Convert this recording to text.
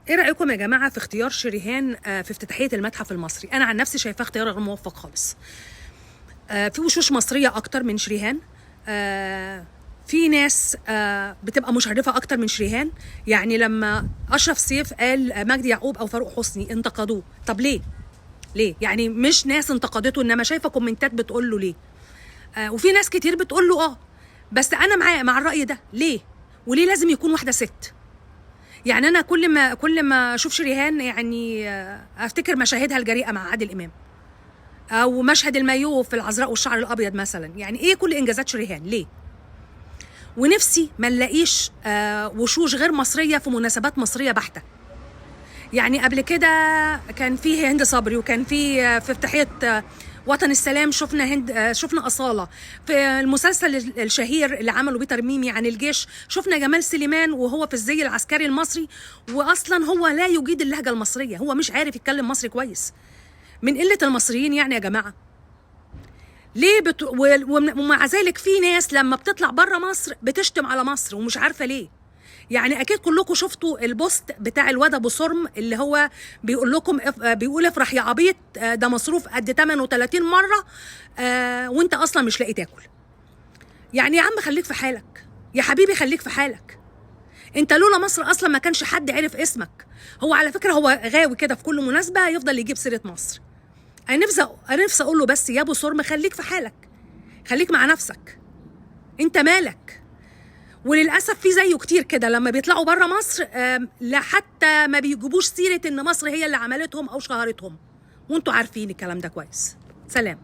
ايه رايكم يا جماعه في اختيار شريهان في افتتاحيه المتحف المصري؟ انا عن نفسي شايفاه اختيار غير موفق خالص. في وشوش مصريه اكتر من شريهان. في ناس بتبقى مشرفه اكتر من شريهان. يعني لما اشرف سيف قال مجدي يعقوب او فاروق حسني انتقدوه، طب ليه؟ يعني مش ناس انتقدته، انما شايفه كومنتات بتقول له ليه. وفي ناس كتير بتقول له بس انا مع الراي ده. ليه؟ وليه لازم يكون واحده ست؟ يعني انا كل ما اشوف شريهان يعني افتكر مشاهدها الجريئه مع عادل امام، او مشهد المايو في العذراء والشعر الابيض مثلا. يعني ايه كل انجازات شريهان؟ ليه؟ ونفسي ما نلاقيش وشوش غير مصريه في مناسبات مصريه بحته. يعني قبل كده كان في هند صبري، وكان في افتتاحيه وطن السلام شفنا أصالة. في المسلسل الشهير اللي عمله بيتر ميمي عن الجيش شفنا جمال سليمان وهو في الزي العسكري المصري، واصلا هو لا يجيد اللهجه المصريه، هو مش عارف يتكلم مصري كويس. من قله المصريين يعني يا جماعه. ليه ومع ذلك في ناس لما بتطلع بره مصر بتشتم على مصر ومش عارفه ليه. يعني اكيد كلكم شفتوا البوست بتاع الواد ابو صرم اللي هو بيقول لكم بيقول افرح يا عبيط، ده مصروف قد 38 مره وانت اصلا مش لاقي تاكل. يعني يا عم خليك في حالك يا حبيبي، خليك في حالك. انت لولا مصر اصلا ما كانش حد عرف اسمك. هو على فكره هو غاوي كده، في كل مناسبه يفضل يجيب سيره مصر. انا نفسي اقول له بس يا ابو صرم خليك في حالك، خليك مع نفسك، انت مالك. وللاسف في زيه كتير كده لما بيطلعوا بره مصر لا حتى ما بيجيبوش سيره ان مصر هي اللي عملتهم او شهرتهم، وانتوا عارفين الكلام ده كويس. سلام.